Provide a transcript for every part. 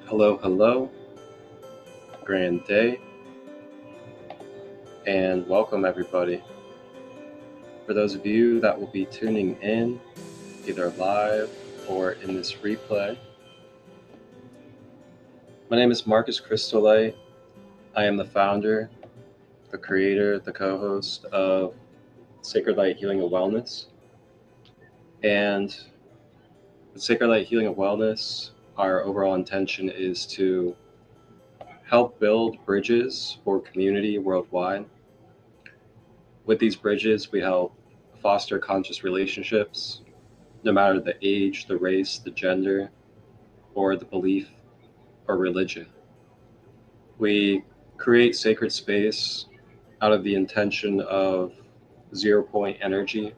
Hello, hello, grand day, and welcome everybody. For those of you that will be tuning in, either live or in this replay, my name is Marcus Crystolite. I am the founder, the creator, the co-host of Sacred Light Healing and Wellness. And with Sacred Light Healing and Wellness, our overall intention is to help build bridges for community worldwide. With these bridges, we help foster conscious relationships, no matter the age, the race, the gender, or the belief or religion. We create sacred space out of the intention of 0 point energy,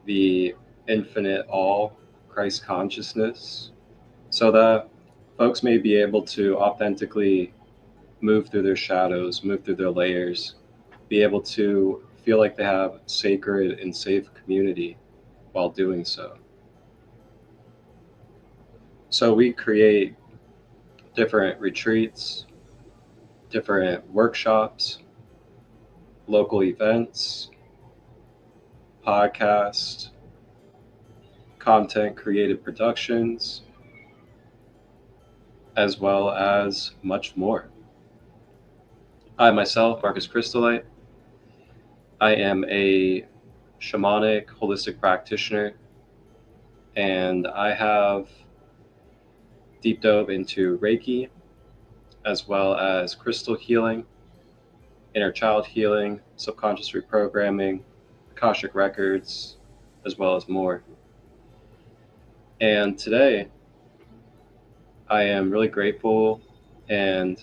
the infinite all, Christ consciousness, so that folks may be able to authentically move through their shadows, move through their layers, be able to feel like they have sacred and safe community while doing so. So we create different retreats, different workshops, local events, podcasts, content creative productions, as well as much more. I myself, Marcus Crystolite, I am a shamanic holistic practitioner, and I have deep dove into Reiki, as well as crystal healing, inner child healing, subconscious reprogramming, Akashic records, as well as more. And today, I am really grateful and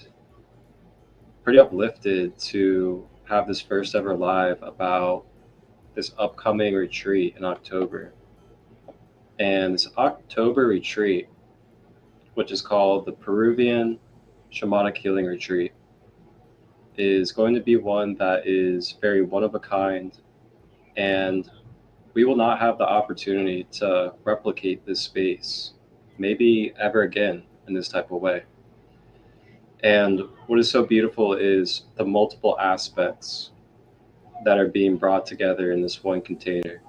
pretty uplifted to have this first ever live about this upcoming retreat in October. And this October retreat, which is called the Peruvian Shamanic Healing Retreat, is going to be one that is very one of a kind, and we will not have the opportunity to replicate this space, maybe ever again in this type of way. And what is so beautiful is the multiple aspects that are being brought together in this one container.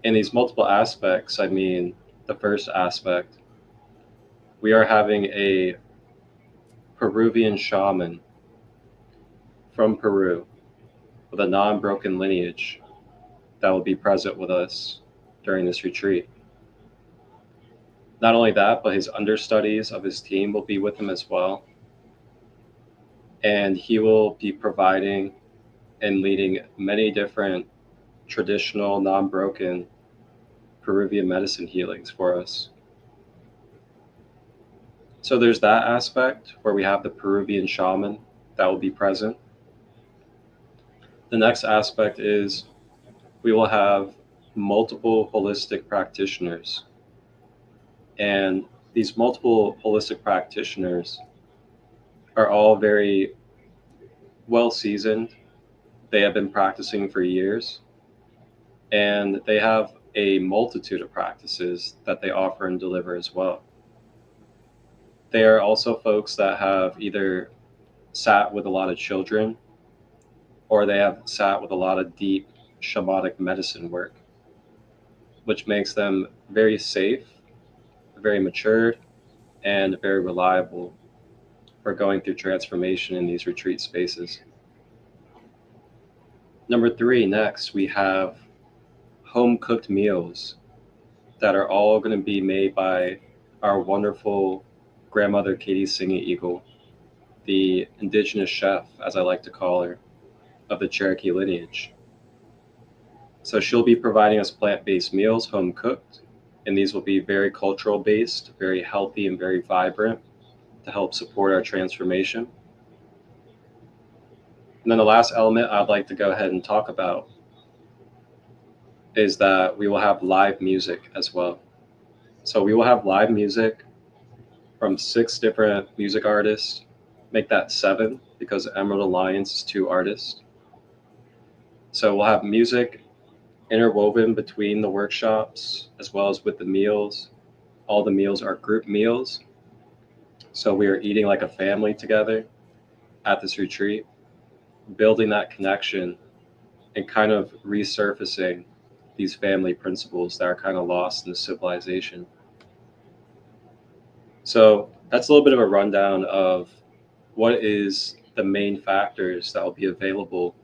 In these multiple aspects, I mean, the first aspect, we are having a Peruvian shaman from Peru with a non-broken lineage that will be present with us during this retreat. Not only that, but his understudies of his team will be with him as well. And he will be providing and leading many different traditional, non-broken Peruvian medicine healings for us. So there's that aspect where we have the Peruvian shaman that will be present. The next aspect is we will have multiple holistic practitioners. And these multiple holistic practitioners are all very well seasoned. They have been practicing for years, and they have a multitude of practices that they offer and deliver as well. They are also folks that have either sat with a lot of children, or they have sat with a lot of deep shamanic medicine work, which makes them very safe, very matured, and very reliable for going through transformation in these retreat spaces. Number 3, next, we have home-cooked meals that are all going to be made by our wonderful grandmother, Catie SingingEagle, the indigenous chef, as I like to call her, of the Cherokee lineage. So she'll be providing us plant-based meals, home cooked, and these will be very cultural based, very healthy and very vibrant to help support our transformation. And then the last element I'd like to go ahead and talk about is that we will have live music as well. So we will have live music from 6 different music artists. Make that 7 because Emerald Alliance is 2 artists. So we'll have music interwoven between the workshops as well as with the meals. All the meals are group meals. So we are eating like a family together at this retreat, building that connection and kind of resurfacing these family principles that are kind of lost in the civilization. So that's a little bit of a rundown of what is the main factors that will be available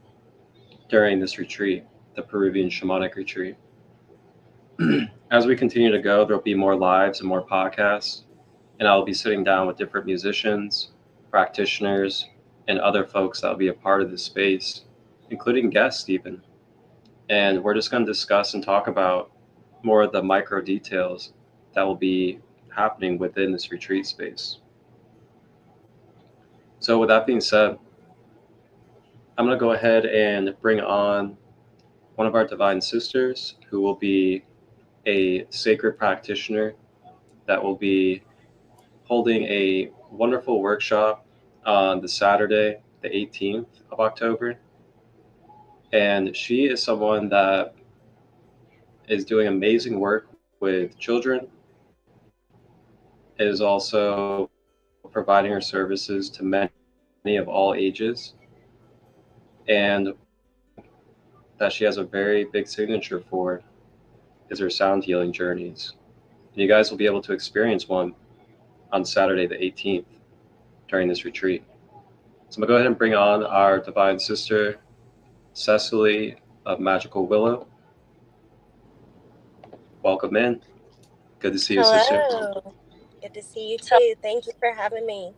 during this retreat, the Peruvian Shamanic retreat. As we continue to go, there'll be more lives and more podcasts, and I'll be sitting down with different musicians, practitioners, and other folks that will be a part of this space, including guests even. And we're just going to discuss and talk about more of the micro details that will be happening within this retreat space. So with that being said, I'm going to go ahead and bring on one of our divine sisters who will be a sacred practitioner that will be holding a wonderful workshop on the Saturday, the 18th of October. And she is someone that is doing amazing work with children, is also providing her services to many of all ages. And that she has a very big signature for is her sound healing journeys. And you guys will be able to experience one on Saturday the 18th during this retreat. So I'm going to go ahead and bring on our divine sister, Sesily of Magical Willow. Welcome in. Good to see you, sister. Hello. Good to see you too. Thank you for having me.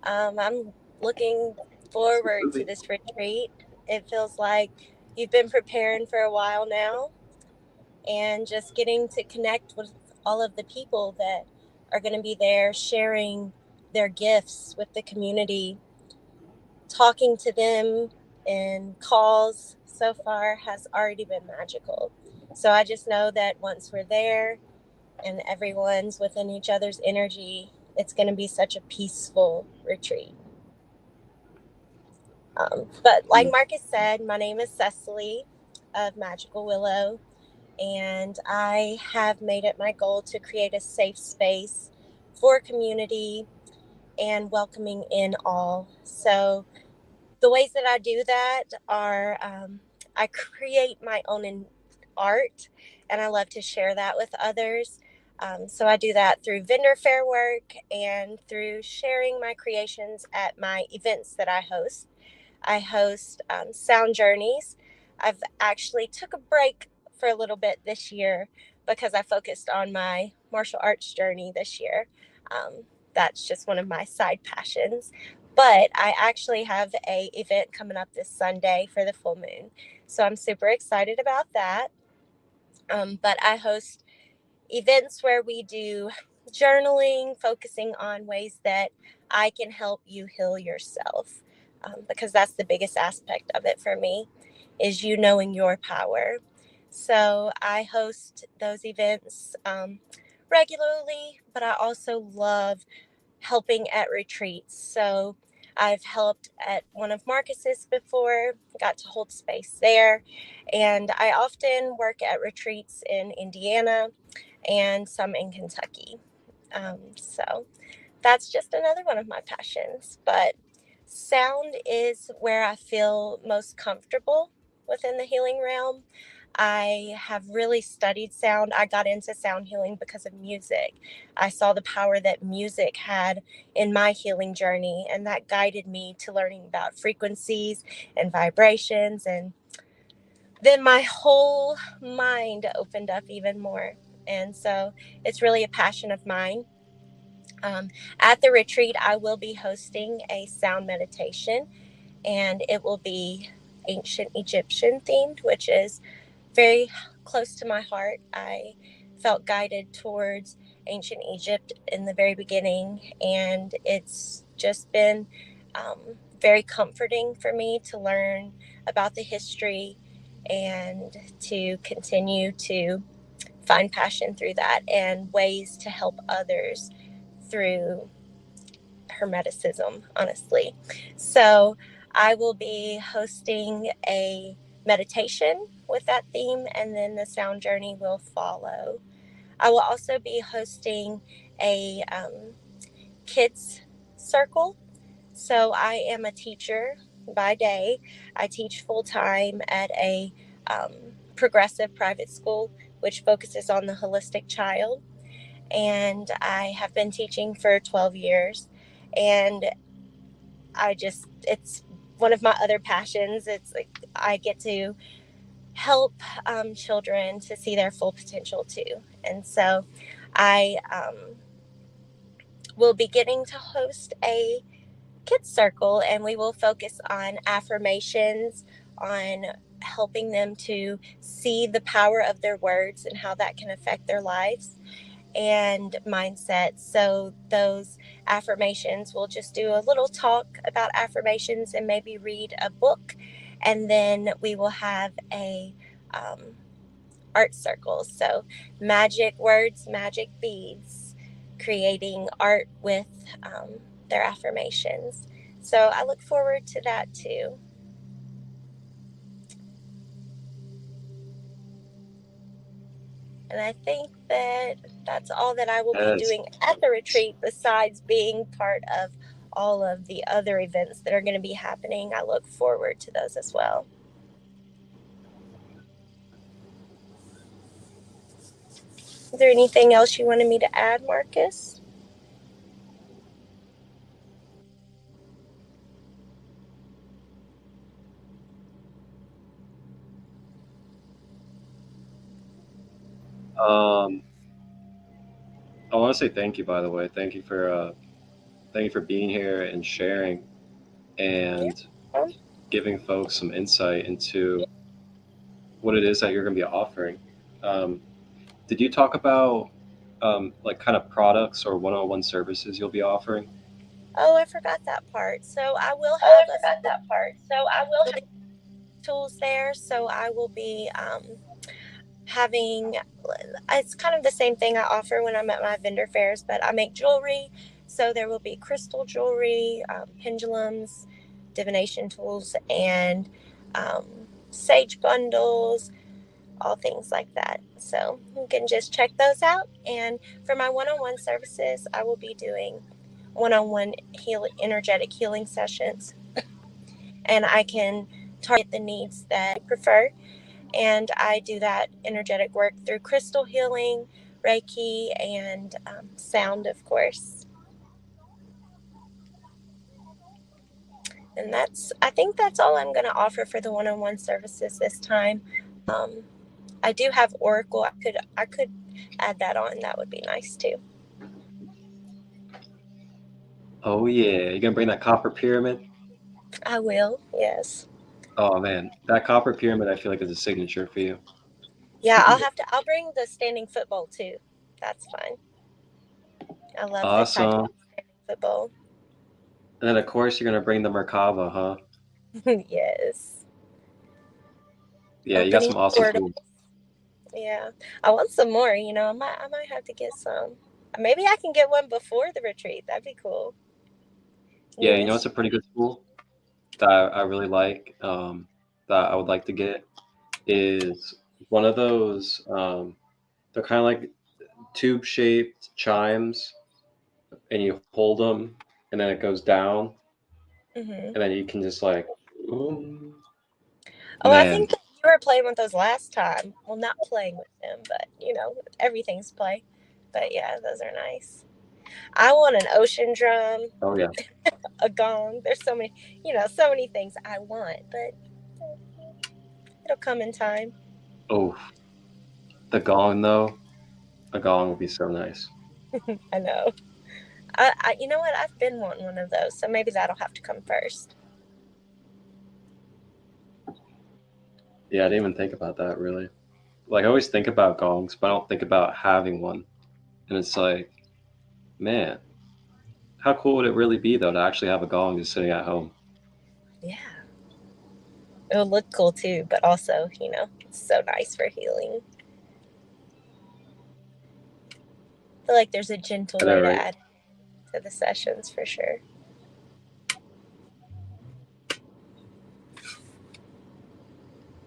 I'm looking forward to this retreat. It feels like you've been preparing for a while now, and just getting to connect with all of the people that are going to be there sharing their gifts with the community. Talking to them in calls so far has already been magical. So I just know that once we're there and everyone's within each other's energy, it's going to be such a peaceful retreat. But like Marcus said, my name is Sesily of Magical Willow, and I have made it my goal to create a safe space for community and welcoming in all. So the ways that I do that are I create my own art, and I love to share that with others. So I do that through vendor fair work and through sharing my creations at my events that I host. I host sound journeys. I've actually took a break for a little bit this year because I focused on my martial arts journey this year. That's just one of my side passions. But I actually have a event coming up this Sunday for the full moon. So I'm super excited about that. But I host events where we do journaling, focusing on ways that I can help you heal yourself. Because that's the biggest aspect of it for me, is you knowing your power. So I host those events regularly, but I also love helping at retreats. So I've helped at one of Marcus's before, got to hold space there. And I often work at retreats in Indiana and some in Kentucky. So that's just another one of my passions. But sound is where I feel most comfortable within the healing realm. I have really studied sound. I got into sound healing because of music. I saw the power that music had in my healing journey, and that guided me to learning about frequencies and vibrations. And then my whole mind opened up even more. And so it's really a passion of mine. At the retreat, I will be hosting a sound meditation, and it will be ancient Egyptian themed, which is very close to my heart. I felt guided towards ancient Egypt in the very beginning, and it's just been very comforting for me to learn about the history and to continue to find passion through that and ways to help others through Hermeticism, honestly. So I will be hosting a meditation with that theme, and then the sound journey will follow. I will also be hosting a kids circle. So I am a teacher by day. I teach full time at a progressive private school, which focuses on the holistic child. And I have been teaching for 12 years. And it's one of my other passions. It's like I get to help children to see their full potential too. And so I will be getting to host a kids circle, and we will focus on affirmations, on helping them to see the power of their words and how that can affect their lives and mindset. So those affirmations, we'll just do a little talk about affirmations and maybe read a book, and then we will have a art circle. So magic words, magic beads, creating art with their affirmations. So I look forward to that too. And I think that that's all that I will be doing at the retreat, besides being part of all of the other events that are going to be happening. I look forward to those as well. Is there anything else you wanted me to add, Marcus? I want to say thank you, by the way. Thank you for being here and sharing and giving folks some insight into what it is that you're going to be offering. Did you talk about like kind of products or one-on-one services you'll be offering? Oh, I forgot that part. So I will have tools there. So I will be having, it's kind of the same thing I offer when I'm at my vendor fairs, but I make jewelry. So there will be crystal jewelry, pendulums, divination tools, and sage bundles, all things like that. So you can just check those out. And for my one-on-one services, I will be doing one-on-one energetic healing sessions, and I can target the needs that I prefer. And I do that energetic work through crystal healing, Reiki, and sound, of course. And I think that's all I'm going to offer for the one-on-one services this time. I do have Oracle. I could add that on. That would be nice too. Oh yeah, you gonna bring that copper pyramid? I will. Yes. Oh man, that copper pyramid I feel like is a signature for you. Yeah, I'll bring the standing football too. That's fine. I love the Awesome. standing football. And then of course you're gonna bring the Merkava, huh? Yes. Yeah, you got Opening some awesome portal. tools. Yeah, I want some more. I might have to get some. Maybe I can get one before the retreat. That'd be cool. Yeah, Need a it's a pretty good tool that I really like. That I would like to get is one of those. They're kind of like tube-shaped chimes, and you hold them, and then it goes down, Mm-hmm. and then you can just like, ooh, Oh, I man. think that you were playing with those last time. Well, not playing with them, but everything's play. But yeah, those are nice. I want an ocean drum, Oh yeah. a gong. There's so many things I want, but it'll come in time. Oh, the gong though. A gong would be so nice. I know. You know what? I've been wanting one of those, so maybe that'll have to come first. Yeah, I didn't even think about that really. like I always think about gongs, but I don't think about having one. And it's like, man, how cool would it really be though to actually have a gong just sitting at home? Yeah. It would look cool too, but also, it's so nice for healing. I feel like there's a gentle I know, way to right? add to the sessions for sure.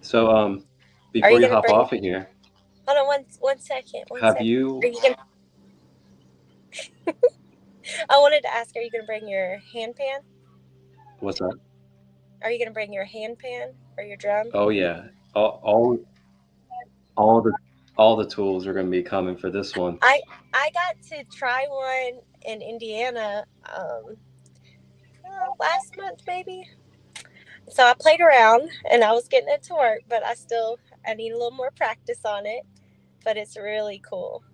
So, Are before you you gonna hop bring? off of here, Hold on one second. have Are you? you gonna? I wanted to ask. Are you gonna bring your hand pan? What's that? Are you gonna bring your hand pan or your drum? Oh yeah, all all the all the tools are going to be coming for this one. I got to try one in Indiana last month maybe. So I played around and I was getting it to work, but I need a little more practice on it. But it's really cool.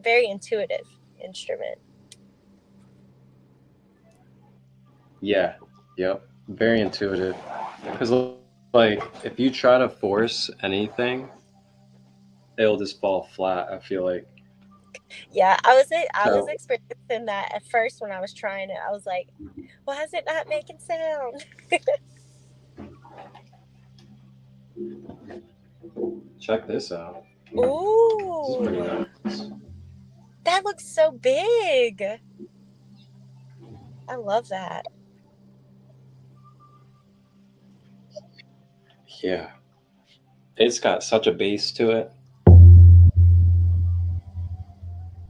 Very intuitive instrument. Yeah, yep, very intuitive. Because like if you try to force anything, it'll just fall flat. I feel like. Yeah, I was So experiencing that at first when I was trying it. I was like, why is it not making sound? check this out. This is pretty Ooh, nice. that looks so big. I love that. Yeah, it's got such a bass to it.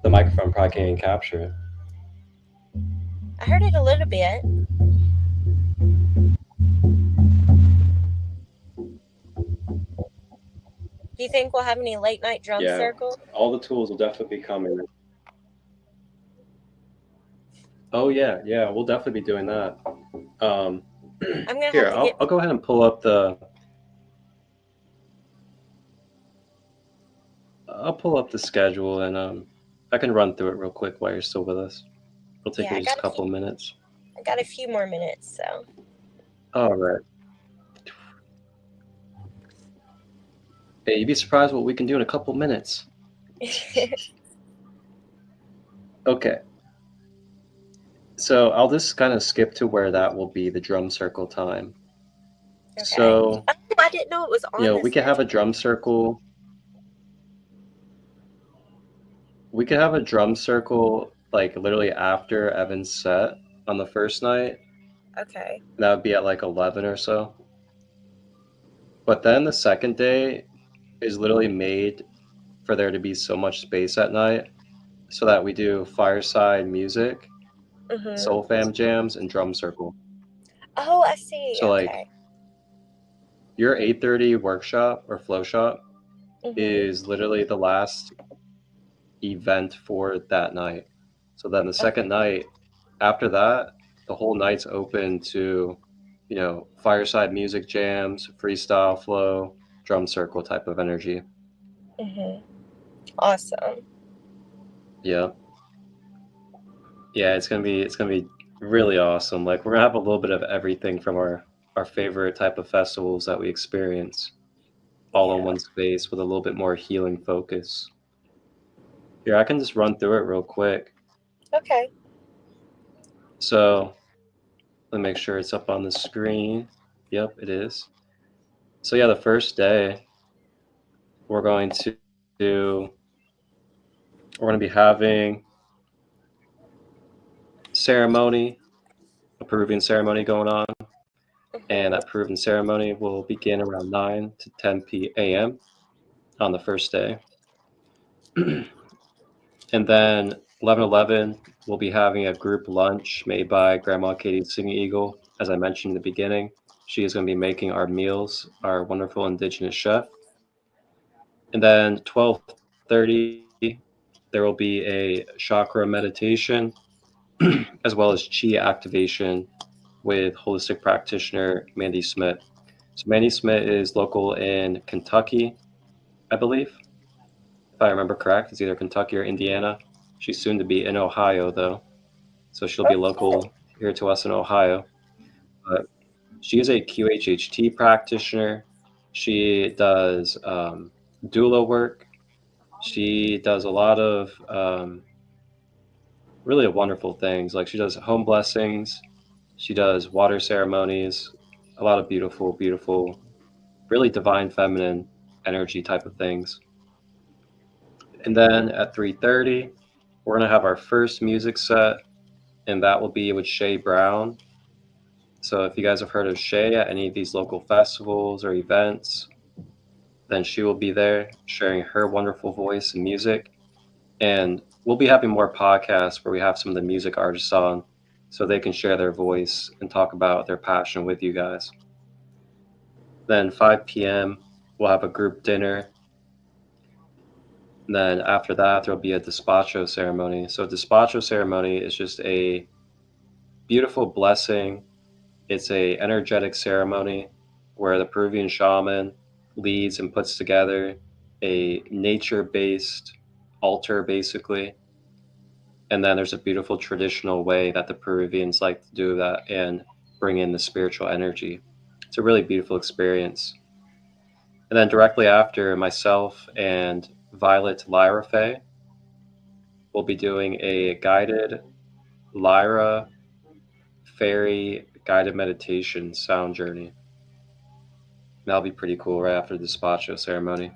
The microphone probably can't even capture it. I heard it a little bit. Do you think we'll have any late night drum Yeah, circle? all the tools will definitely be coming. Oh yeah, yeah, we'll definitely be doing that. Um, I'm gonna have here, to get. I'll go ahead and pull up the. I'll pull up the schedule and I can run through it real quick while you're still with us. It'll take Yeah, me just a couple minutes. I got a few more minutes, so. All right. Hey, you'd be surprised what we can do in a couple minutes. Okay. So I'll just kind of skip to where that will be the drum circle time. Okay. So, Oh, I didn't know it was on the we could have a schedule. drum circle. We could have a drum circle like literally after Evan's set on the first night. Okay. And that would be at like 11 or so. But then the second day is literally made for there to be so much space at night so that we do fireside music, soul fam jams, and drum circle. Oh, I see. So like Okay. your 8:30 workshop or flow shop is literally the last event for that night. So then the second night, after that, the whole night's open to, fireside music jams, freestyle flow, drum circle type of energy. Awesome. Yeah. Yeah, it's gonna be really awesome. Like we're gonna have a little bit of everything from our favorite type of festivals that we experience all in one space with a little bit more healing focus. Here, I can just run through it real quick. Okay. So let me make sure it's up on the screen. Yep, it is. So yeah, the first day we're going to we're going to be having ceremony, a Peruvian ceremony going on, and that Peruvian ceremony will begin around 9 to 10 p.m. on the first day. And then 11:11 we'll be having a group lunch made by Grandma Catie's SingingEagle. As I mentioned in the beginning, she is going to be making our meals, our wonderful indigenous chef. And then 12:30 there will be a chakra meditation as well as chi activation with holistic practitioner Mandy Schmidt. So Mandy Schmidt is local in Kentucky, I believe. If I remember correct, it's either Kentucky or Indiana. She's soon to be in Ohio though. So she'll be local here to us in Ohio. But she is a QHHT practitioner. She does doula work. She does a lot of really wonderful things. Like she does home blessings, she does water ceremonies, a lot of beautiful, beautiful, really divine feminine energy type of things. And then at 3:30, we're gonna have our first music set, and that will be with Shay Brown. So if you guys have heard of Shay at any of these local festivals or events, then she will be there sharing her wonderful voice and music. And we'll be having more podcasts where we have some of the music artists on so they can share their voice and talk about their passion with you guys. Then 5 p.m., we'll have a group dinner. And then after that, there'll be a despacho ceremony. So, a despacho ceremony is just a beautiful blessing. It's a energetic ceremony where the Peruvian shaman leads and puts together a nature-based altar, basically. And then there's a beautiful traditional way that the Peruvians like to do that and bring in the spiritual energy. It's a really beautiful experience. And then directly after, myself and Violet Lyra will be doing a guided Lyra fairy guided meditation sound journey. That'll be pretty cool right after the despacho ceremony.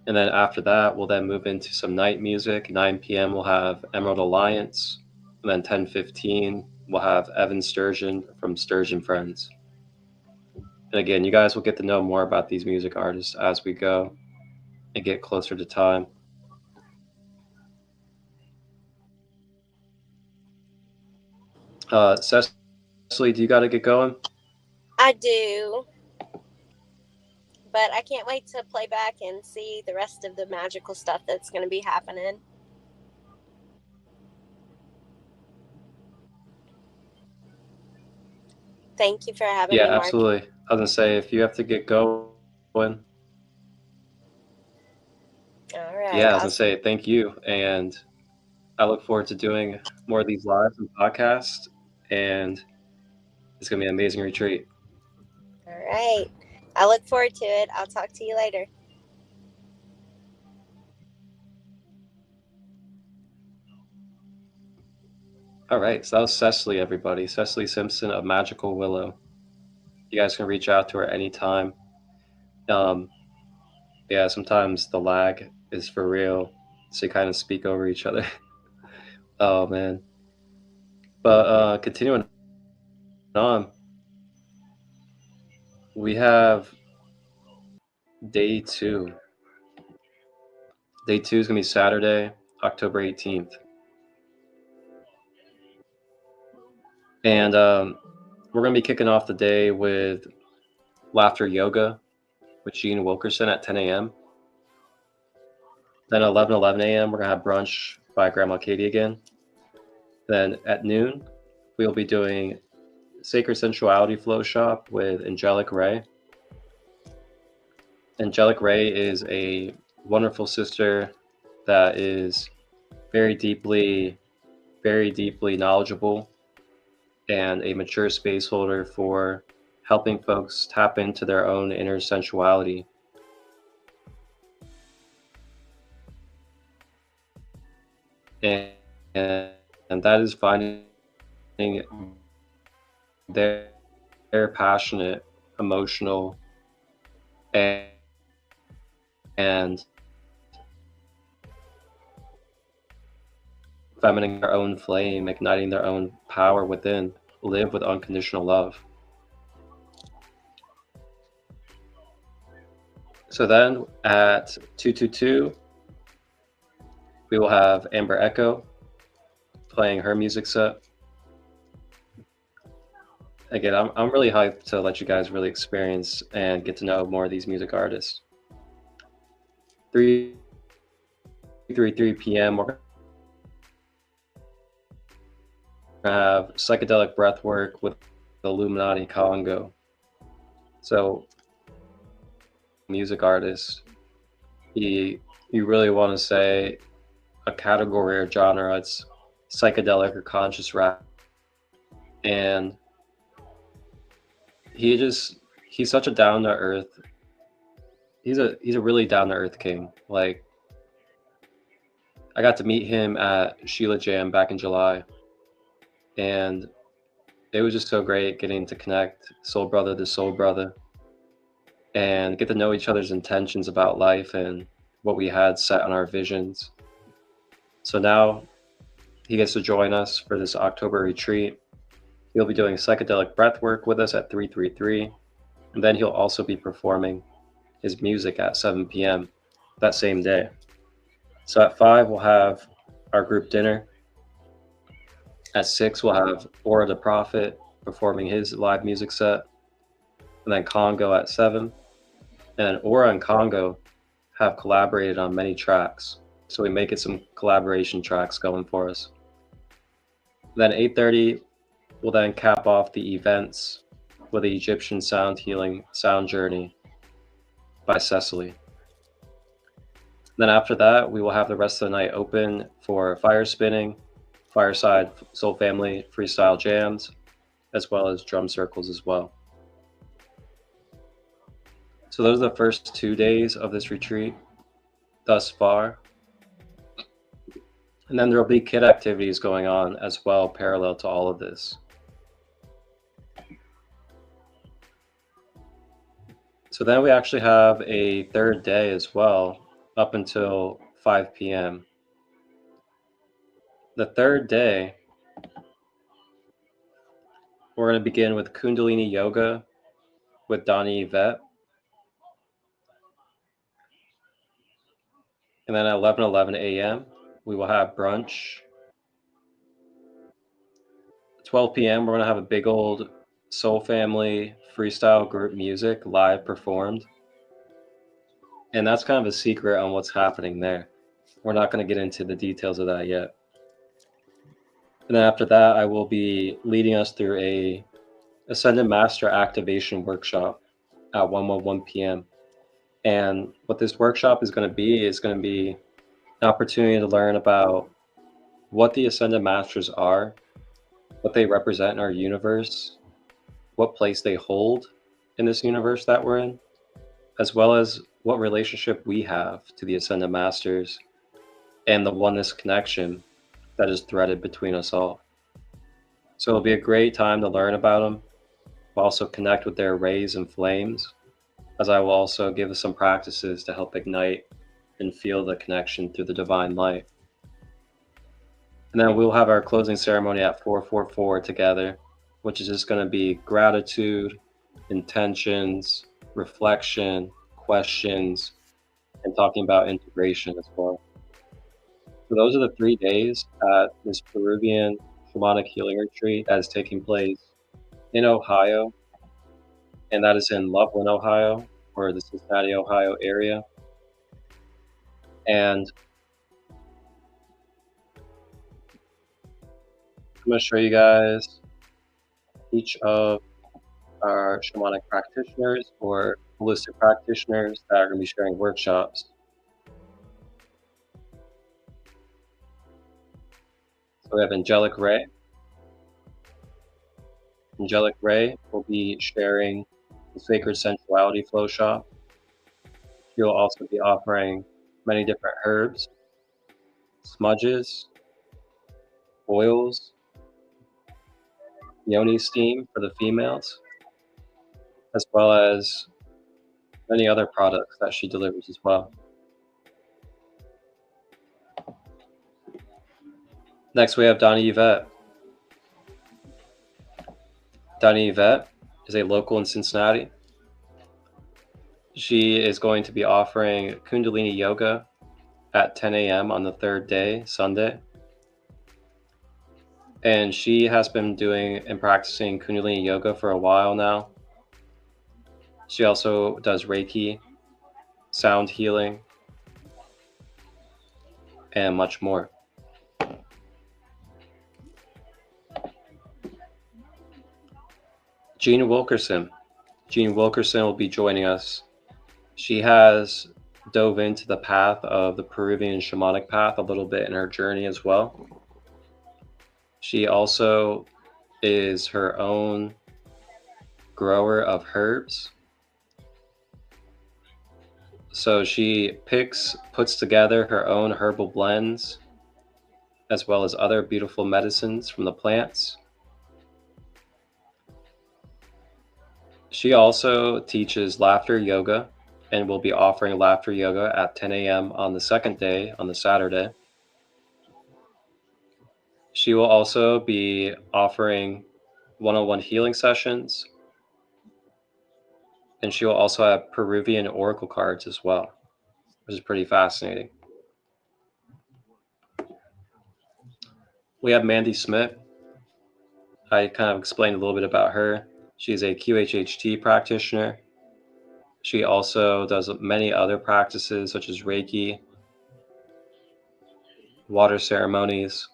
And then after that, we'll then move into some night music. 9 p.m. we'll have Emerald Alliance. And then 10:15, we'll have Evan Sturgeon from Sturgeon Friends. And again, you guys will get to know more about these music artists as we go and get closer to time. Sesily, do you got to get going? I do. But I can't wait to play back and see the rest of the magical stuff that's going to be happening. Thank you for having me, Yeah, Mark. absolutely. I was going to say, if you have to get going, All right. yeah, I was going to say thank you. And I look forward to doing more of these lives and podcasts. And it's going to be an amazing retreat. All right. I look forward to it. I'll talk to you later. All right, so that was Sesily, everybody. Sesily Simpson of Magical Willow. You guys can reach out to her anytime. Yeah, sometimes the lag is for real, so you kind of speak over each other. Oh man. But continuing on, we have day 2. Day 2 is gonna be Saturday, October 18th, and we're gonna be kicking off the day with laughter yoga with Gene Wilkerson at 10 a.m. Then 11 a.m. we're gonna have brunch by Grandma Catie again. Then at noon, we'll be doing Sacred Sensuality Flow Shop with Angelic Rey. Angelic Rey is a wonderful sister that is very deeply knowledgeable and a mature space holder for helping folks tap into their own inner sensuality. And that is finding their passionate, emotional, and feminine their own flame, igniting their own power within, live with unconditional love. So then at 222, we will have Amber Echo playing her music set. Again, I'm really hyped to let you guys really experience and get to know more of these music artists. 3 p.m. we're gonna have psychedelic breath work with the Illuminati Congo. So, music artist, you really want to say a category or genre, it's psychedelic or conscious rap. And he's such a down to earth he's a really down to earth king. Like, I got to meet him at Sheila Jam back in July, and it was just so great getting to connect soul brother to soul brother and get to know each other's intentions about life and what we had set on our visions. So now he gets to join us for this October retreat. He'll be doing psychedelic breath work with us at 333, and then he'll also be performing his music at 7 p.m. that same day. So at 5, we'll have our group dinner. At 6, we'll have Aura the Prophet performing his live music set, and then Congo at 7. And then Aura and Congo have collaborated on many tracks, so we may get some collaboration tracks going for us. Then 8:30, we'll then cap off the events with the Egyptian sound healing sound journey by Sesily. Then after that, we will have the rest of the night open for fire spinning, fireside soul family freestyle jams, as well as drum circles as well. So those are the first 2 days of this retreat thus far. And then there'll be kid activities going on as well, parallel to all of this. So then we actually have a third day as well, up until 5 p.m. The third day, we're going to begin with Kundalini Yoga with Donny Yvette. And then at 11:11 a.m., we will have brunch. 12 p.m., we're going to have a big old soul family freestyle group music live performed. And that's kind of a secret on what's happening there. We're not going to get into the details of that yet. And then after that, I will be leading us through a Ascended Master Activation Workshop at 1:1 p.m. And what this workshop is going to be an opportunity to learn about what the Ascended Masters are, what they represent in our universe, what place they hold in this universe that we're in, as well as what relationship we have to the Ascended Masters and the oneness connection that is threaded between us all. So it'll be a great time to learn about them. We'll also connect with their rays and flames, as I will also give us some practices to help ignite and feel the connection through the divine light. And then we'll have our closing ceremony at 4:44 together, which is just going to be gratitude, intentions, reflection, questions, and talking about integration as well. So those are the 3 days at this Peruvian Shamanic Healing Retreat that is taking place in Ohio, and that is in Loveland, Ohio, or the Cincinnati, Ohio area. And I'm going to show you guys each of our shamanic practitioners or holistic practitioners that are going to be sharing workshops. So we have Angelic Rey. Angelic Rey will be sharing the Sacred Sensuality Flow Shop. She will also be offering many different herbs, smudges, oils, yoni steam for the females, as well as many other products that she delivers as well. Next, we have Donny Yvette. Donny Yvette is a local in Cincinnati. She is going to be offering Kundalini Yoga at 10 a.m. on the third day, Sunday. And she has been doing and practicing Kundalini Yoga for a while now. She also does Reiki, sound healing, and much more. Jean Wilkerson. Jean Wilkerson will be joining us. She has dove into the path of the Peruvian Shamanic path a little bit in her journey as well. She also is her own grower of herbs. So she puts together her own herbal blends, as well as other beautiful medicines from the plants. She also teaches laughter yoga and will be offering laughter yoga at 10 a.m. on the second day, on the Saturday. She will also be offering one-on-one healing sessions, and she will also have Peruvian oracle cards as well, which is pretty fascinating. We have Mandy Schmidt. I kind of explained a little bit about her. She's a QHHT practitioner. She also does many other practices such as Reiki, water ceremonies.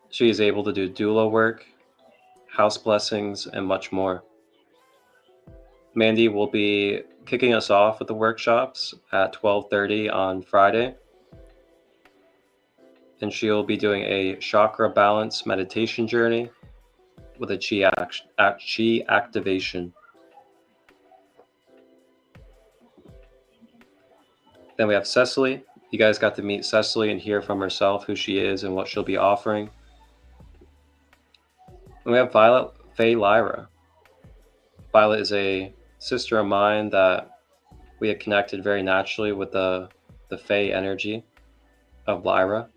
She is able to do doula work, house blessings, and much more. Mandy will be kicking us off with the workshops at 12:30 on Friday. And she'll be doing a chakra balance meditation journey with a chi activation. Then we have Sesily. You guys got to meet Sesily and hear from herself who she is and what she'll be offering. And we have Violet Faye Lyra. Violet is a sister of mine that we had connected very naturally with the Faye energy of Lyra.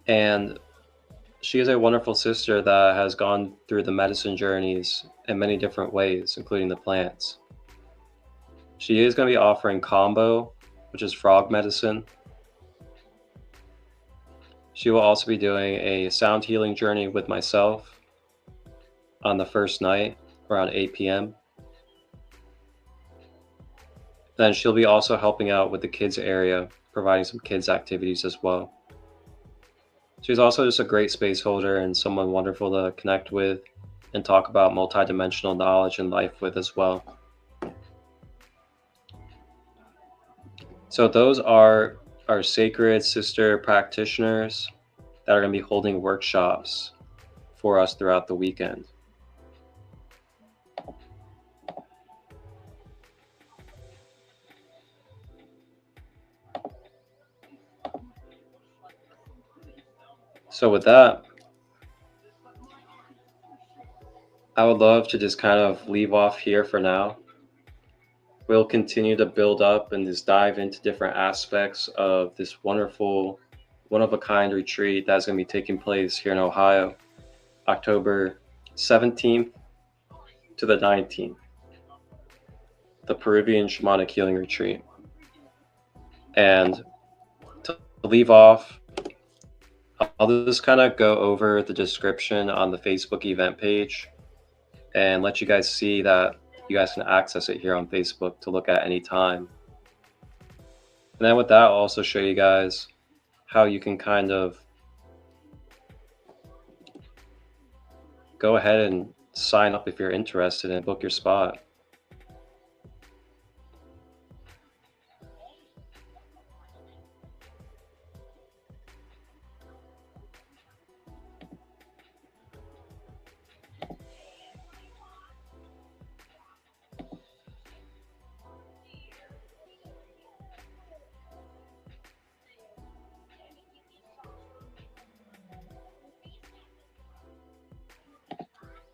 And she is a wonderful sister that has gone through the medicine journeys in many different ways, including the plants. She is going to be offering combo, which is frog medicine. She will also be doing a sound healing journey with myself on the first night around 8 p.m. Then she'll be also helping out with the kids area, providing some kids activities as well. She's also just a great space holder and someone wonderful to connect with and talk about multidimensional knowledge and life with as well. So those are our sacred sister practitioners that are going to be holding workshops for us throughout the weekend. So with that, I would love to just kind of leave off here for now. We'll continue to build up and just dive into different aspects of this wonderful, one-of-a-kind retreat that's going to be taking place here in Ohio, October 17th to the 19th, the Peruvian Shamanic Healing Retreat. And to leave off, I'll just kind of go over the description on the Facebook event page and let you guys see that you guys can access it here on Facebook to look at any time. And then with that, I'll also show you guys how you can kind of go ahead and sign up if you're interested and book your spot.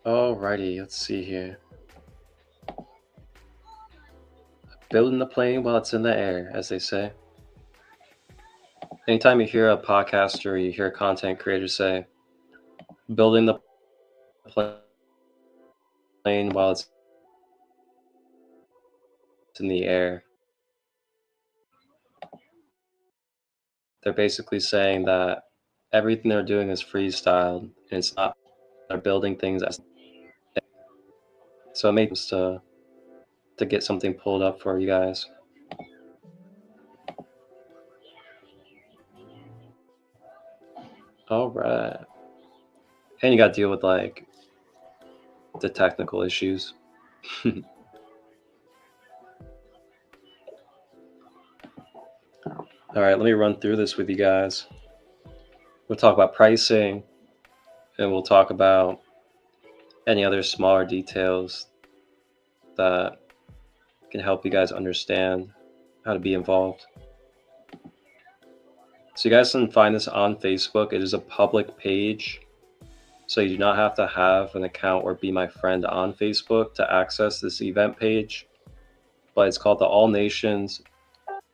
Alrighty, let's see here. Building the plane while it's in the air, as they say. Anytime you hear a podcaster or you hear a content creator say, building the plane while it's in the air, they're basically saying that everything they're doing is freestyled and it's not, they're building things as, so it makes sense to get something pulled up for you guys. All right. And you got to deal with like the technical issues. All right, let me run through this with you guys. We'll talk about pricing and we'll talk about any other smaller details that can help you guys understand how to be involved. So you guys can find this on Facebook. It is a public page, so you do not have to have an account or be my friend on Facebook to access this event page. But it's called the All Nations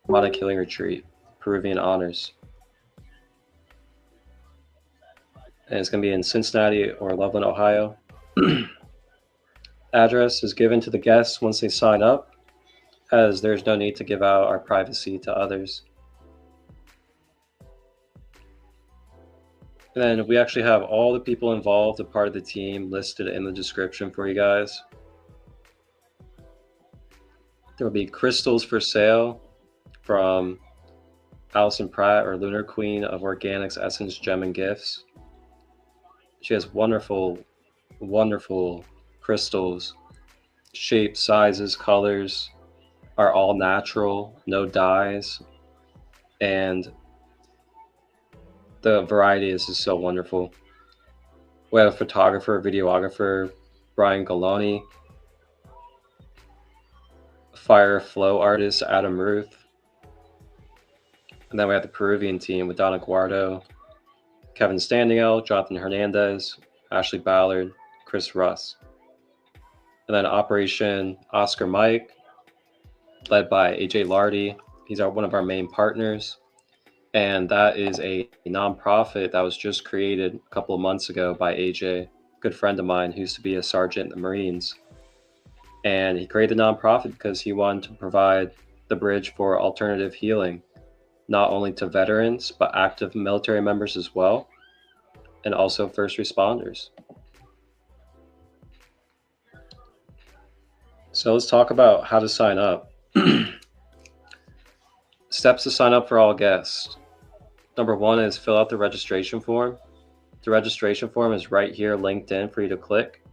Shamanic Healing Retreat, Peruvian Honors. And it's going to be in Cincinnati or Loveland, Ohio. Address is given to the guests once they sign up, as there's no need to give out our privacy to others. And then we actually have all the people involved, a part of the team, listed in the description for you guys. There will be crystals for sale from Allison Pratt, or Lunar Queen of Organics, Essence, Gem, and Gifts. She has wonderful, wonderful crystals. Shapes, sizes, colors are all natural, no dyes, and the variety is just so wonderful. We have a photographer, videographer, Brian Galoni, fire flow artist, Adam Ruth, and then we have the Peruvian team with Donna Guardo, Kevin Standingell, Jonathan Hernandez, Ashley Ballard, Chris Russ. And then Operation Oscar Mike, led by AJ Lardy. He's one of our main partners. And that is a nonprofit that was just created a couple of months ago by AJ, a good friend of mine who used to be a sergeant in the Marines. And he created a nonprofit because he wanted to provide the bridge for alternative healing, not only to veterans, but active military members as well, and also first responders. So let's talk about how to sign up. Steps to sign up for all guests. Number 1 is fill out the registration form. The registration form is right here linked in for you to click,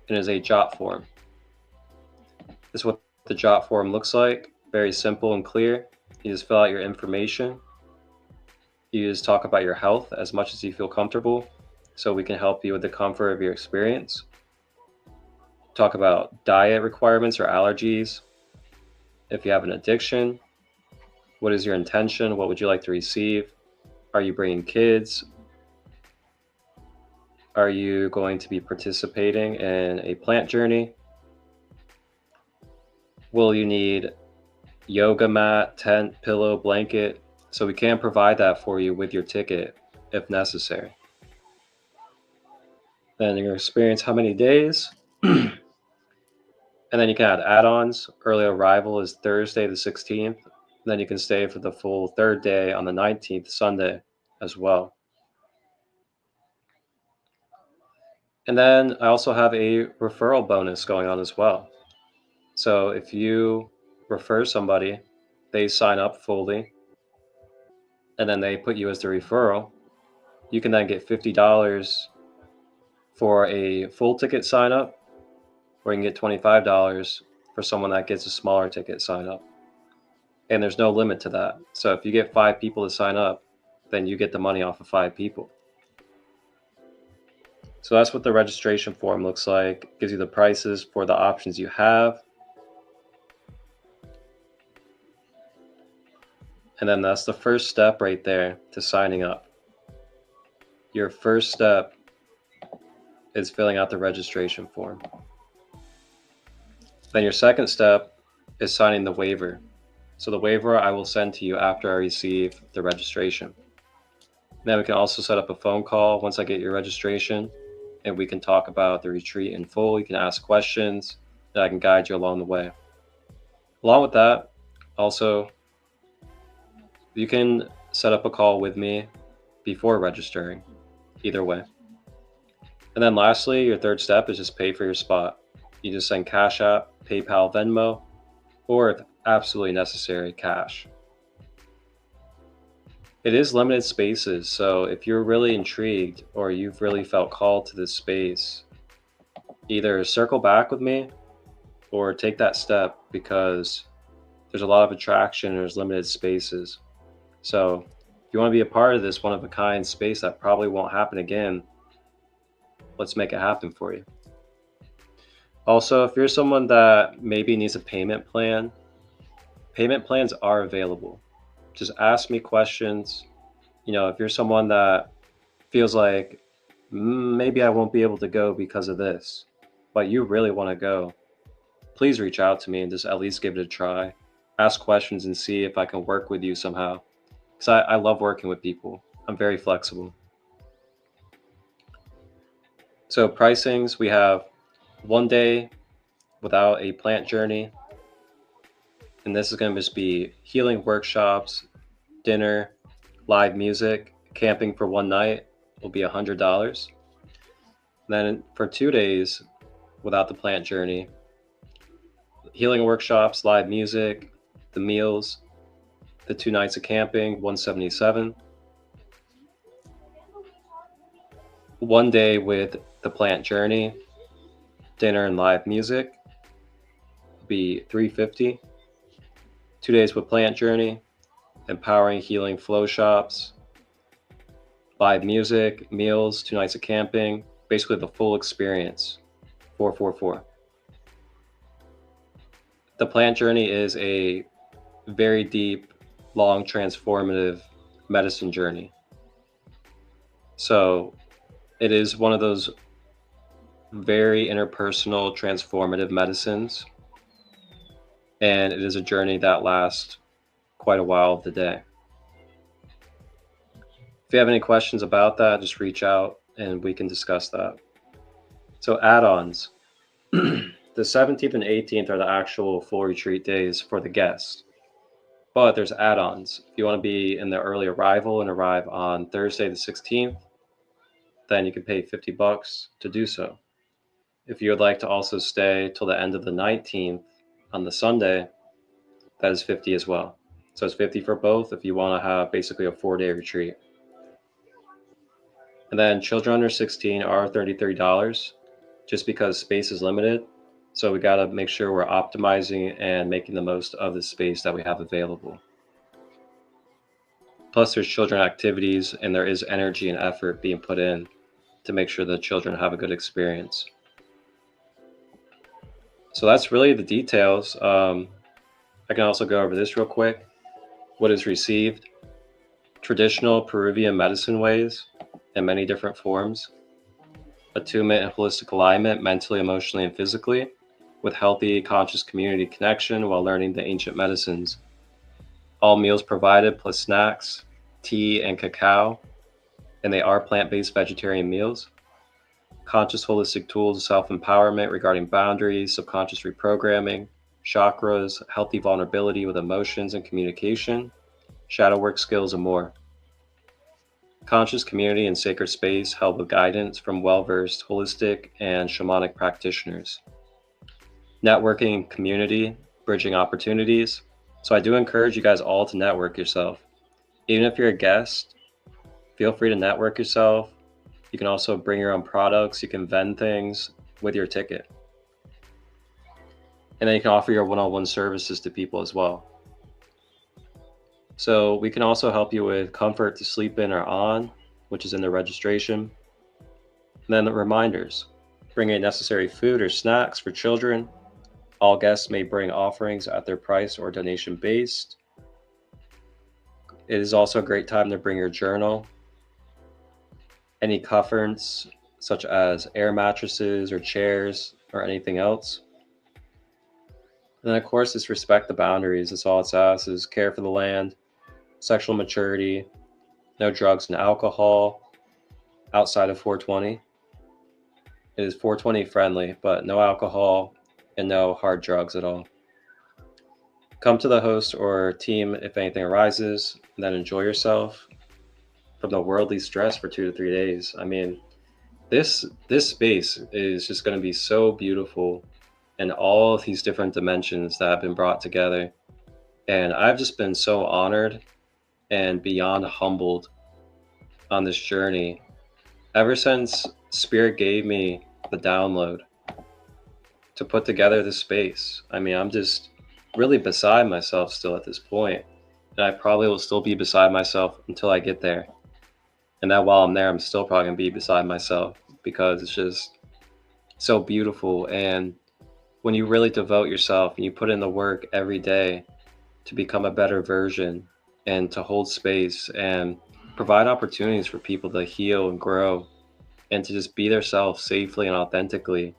and is a jot form. This is what the jot form looks like. Very simple and clear. You just fill out your information. You just talk about your health as much as you feel comfortable, so we can help you with the comfort of your experience. Talk about diet requirements or allergies. If you have an addiction, what is your intention? What would you like to receive? Are you bringing kids? Are you going to be participating in a plant journey? Will you need yoga mat, tent, pillow, blanket? So we can provide that for you with your ticket if necessary. Then your experience, how many days? And then you can add add-ons. Early arrival is Thursday the 16th. Then you can stay for the full third day on the 19th, Sunday as well. And then I also have a referral bonus going on as well. So if you refer somebody, they sign up fully, and then they put you as the referral, you can then get $50 for a full ticket sign up, or you can get $25 for someone that gets a smaller ticket sign up. And there's no limit to that. So if you get 5 people to sign up, then you get the money off of 5 people. So that's what the registration form looks like. It gives you the prices for the options you have. And then that's the first step right there to signing up. Your first step is filling out the registration form. Then your second step is signing the waiver. So the waiver I will send to you after I receive the registration. Then we can also set up a phone call once I get your registration, and we can talk about the retreat in full. You can ask questions, and I can guide you along the way. Along with that, also, you can set up a call with me before registering, either way. And then lastly, your third step is just pay for your spot. You just send Cash App, PayPal, Venmo, or if absolutely necessary, cash. It is limited spaces, so if you're really intrigued or you've really felt called to this space, either circle back with me or take that step, because there's a lot of attraction and there's limited spaces. So if you want to be a part of this one-of-a-kind space that probably won't happen again, let's make it happen for you. Also, if you're someone that maybe needs a payment plan, payment plans are available. Just ask me questions. If you're someone that feels like maybe I won't be able to go because of this, but you really want to go, please reach out to me and just at least give it a try. Ask questions and see if I can work with you somehow. Because I love working with people. I'm very flexible. So pricings, we have 1 day without a plant journey. And this is going to just be healing workshops, dinner, live music, camping for 1 night will be $100. Then for 2 days without the plant journey, healing workshops, live music, the meals, the 2 nights of camping, $177. 1 day with the plant journey, dinner and live music will be $350. 2 days with plant journey, empowering healing flow shops, live music, meals, 2 nights of camping, basically the full experience, $444. The plant journey is a very deep, long, transformative medicine journey. So it is one of those very interpersonal, transformative medicines. And it is a journey that lasts quite a while of the day. If you have any questions about that, just reach out and we can discuss that. So add-ons. The 17th and 18th are the actual full retreat days for the guests. But there's add-ons. If you want to be in the early arrival and arrive on Thursday the 16th, then you can pay $50 to do so. If you would like to also stay till the end of the 19th on the Sunday, that is $50 as well. So it's $50 for both if you want to have basically a 4-day retreat. And then children under 16 are $33 just because space is limited. So we got to make sure we're optimizing and making the most of the space that we have available. Plus there's children activities and there is energy and effort being put in to make sure the children have a good experience. So that's really the details. I can also go over this real quick. What is received? Traditional Peruvian medicine ways in many different forms. Attunement and holistic alignment mentally, emotionally, and physically with healthy, conscious community connection while learning the ancient medicines. All meals provided plus snacks, tea, and cacao, and they are plant-based vegetarian meals. Conscious holistic tools of self-empowerment regarding boundaries, subconscious reprogramming, chakras, healthy vulnerability with emotions and communication, shadow work skills, and more. Conscious community and sacred space held with guidance from well-versed holistic and shamanic practitioners. Networking and community, bridging opportunities. So I do encourage you guys all to network yourself. Even if you're a guest, feel free to network yourself. You can also bring your own products. You can vend things with your ticket. And then you can offer your one-on-one services to people as well. So we can also help you with comfort to sleep in or on, which is in the registration. And then the reminders. Bring in necessary food or snacks for children. All guests may bring offerings at their price or donation based. It is also a great time to bring your journal. Any comforts such as air mattresses or chairs or anything else. And then of course, just respect the boundaries. That's all it's asked is care for the land, sexual maturity, no drugs and alcohol outside of 420. It is 420 friendly, but no alcohol and no hard drugs at all. Come to the host or team if anything arises, and then enjoy yourself from the worldly stress for 2 to 3 days. I mean, this space is just going to be so beautiful in all of these different dimensions that have been brought together. And I've just been so honored and beyond humbled on this journey ever since Spirit gave me the download to put together this space. I mean, I'm just really beside myself still at this point, and I probably will still be beside myself until I get there. And that while I'm there, I'm still probably gonna be beside myself because it's just so beautiful. And when you really devote yourself and you put in the work every day to become a better version and to hold space and provide opportunities for people to heal and grow and to just be themselves safely and authentically,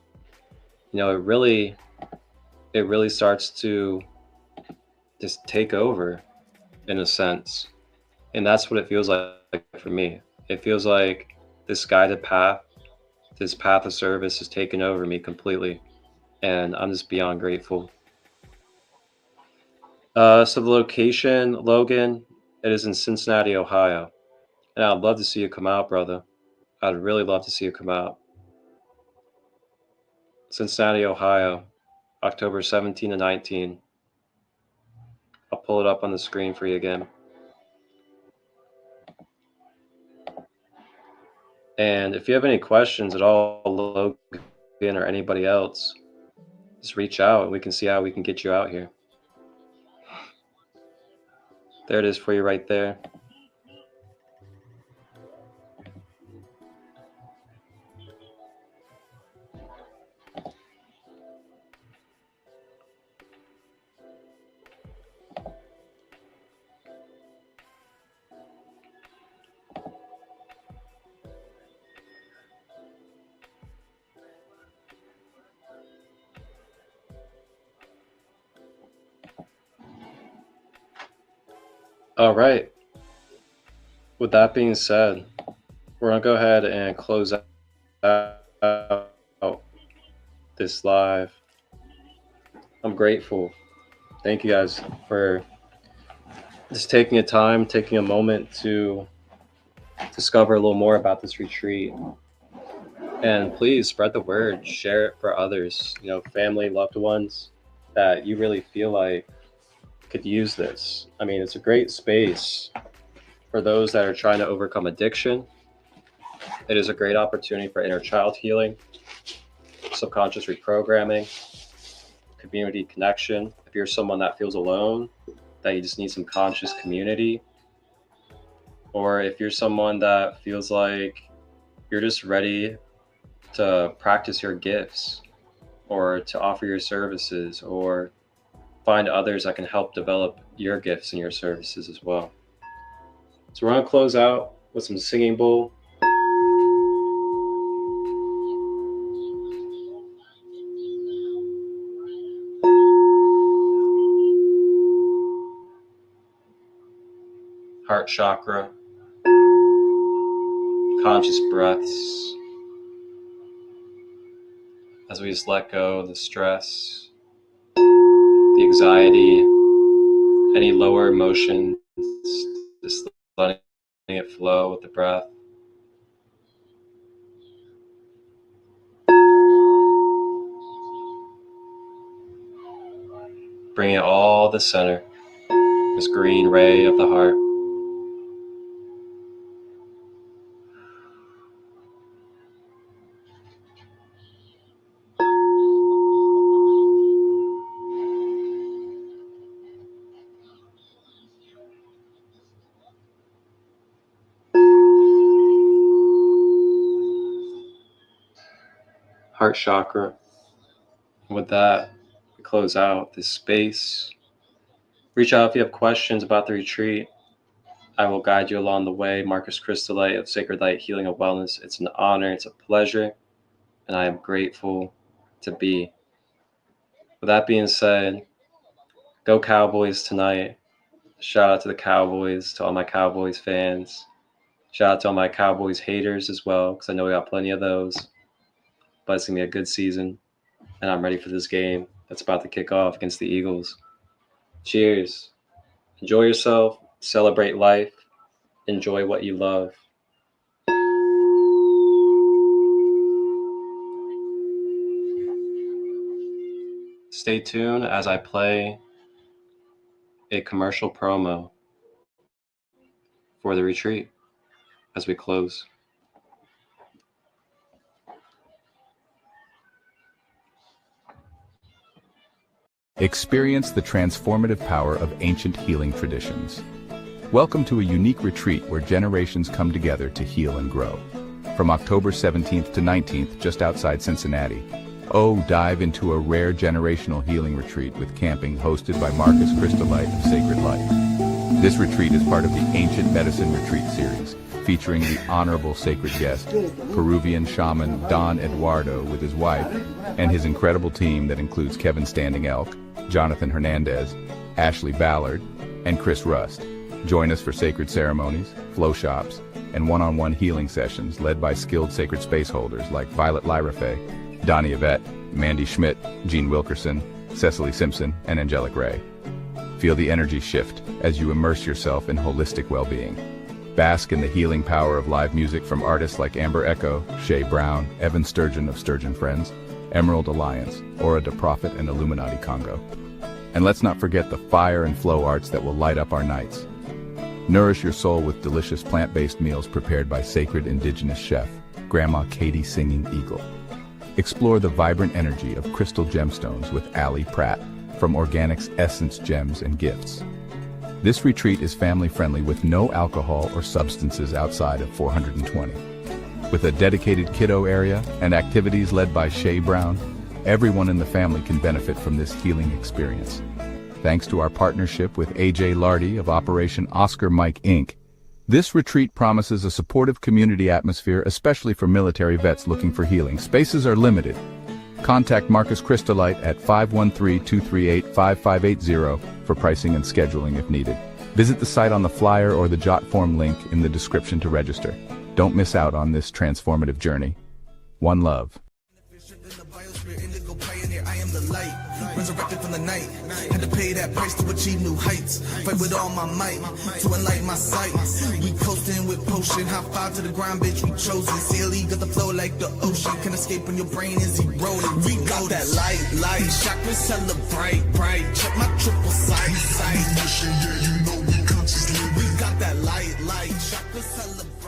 it really starts to just take over in a sense. And that's what it feels like for me. It feels like this guided path, this path of service has taken over me completely. And I'm just beyond grateful. So the location, Logan, it is in Cincinnati, Ohio. And I'd love to see you come out, brother. I'd really love to see you come out. Cincinnati, Ohio, October 17 to 19. I'll pull it up on the screen for you again. And if you have any questions at all, Logan or anybody else, just reach out and we can see how we can get you out here. There it is for you right there. All right. With that being said, we're going to go ahead and close out this live. I'm grateful. Thank you guys for just taking a moment to discover a little more about this retreat. And please spread the word, share it for others, family, loved ones that you really feel like could use this. I mean, it's a great space for those that are trying to overcome addiction. It is a great opportunity for inner child healing, subconscious reprogramming, community connection. If you're someone that feels alone, that you just need some conscious community, or if you're someone that feels like you're just ready to practice your gifts or to offer your services or find others that can help develop your gifts and your services as well. So we're going to close out with some singing bowl. Heart chakra, conscious breaths, as we just let go of the stress, the anxiety, any lower emotions, just letting it flow with the breath. Bring it all to the center, this green ray of the heart. Heart chakra. And with that, we close out this space. Reach out if you have questions about the retreat. I will guide you along the way. Marcus Christolite of Sacred Light Healing and Wellness. It's an honor, it's a pleasure, and I am grateful to be. With that being said, go Cowboys tonight. Shout out to the Cowboys, to all my Cowboys fans. Shout out to all my Cowboys haters as well, because I know we got plenty of those. But it's going to be a good season, and I'm ready for this game that's about to kick off against the Eagles. Cheers. Enjoy yourself. Celebrate life. Enjoy what you love. Stay tuned as I play a commercial promo for the retreat as we close. Experience the transformative power of ancient healing traditions. Welcome to a unique retreat where generations come together to heal and grow. From October 17th to 19th, just outside Cincinnati, Oh, dive into a rare generational healing retreat with camping hosted by Marcus Christolite of Sacred Life. This retreat is part of the Ancient Medicine Retreat series, featuring the honorable sacred guest, Peruvian shaman Don Eduardo with his wife, and his incredible team that includes Kevin Standing Elk, Jonathan Hernandez, Ashley Ballard, and Chris Rust. Join us for sacred ceremonies, flow shops, and one-on-one healing sessions led by skilled sacred space holders like Lyra, Donny, Yvette, Mandy Schmidt, Jean Wilkerson, Cecily Simpson, and Angelic Rey. Feel the energy shift as you immerse yourself in holistic well-being. Bask in the healing power of live music from artists like Amber Echo, Shay Brown, Evan Sturgeon of Sturgeon Friends, Emerald Alliance, Aura de Prophet, and Illuminati Congo. And let's not forget the fire and flow arts that will light up our nights. Nourish your soul with delicious plant-based meals prepared by sacred indigenous chef, Grandma Catie SingingEagle. Explore the vibrant energy of crystal gemstones with Allie Pratt from Organics Essence Gems and Gifts. This retreat is family-friendly with no alcohol or substances outside of 420. With a dedicated kiddo area and activities led by Shay Brown, everyone in the family can benefit from this healing experience. Thanks to our partnership with AJ Lardy of Operation Oscar Mike Inc., this retreat promises a supportive community atmosphere, especially for military vets looking for healing. Spaces are limited. Contact Marcus Christolite at 513-238-5580 for pricing and scheduling if needed. Visit the site on the flyer or the Jotform link in the description to register. Don't miss out on this transformative journey. One love. I am the light, resurrected from the night. Had to pay that price to achieve new heights. Fight with all my might to enlighten my sight. We coasting with potion, high five to the ground, bitch. We chosen. Sesily got the flow like the ocean. Can escape when your brain is eroding. We got that light. Chakra celebrate, bright. Check my triple sight. Yeah, you know we consciously. We got that light. Chakra celebrate.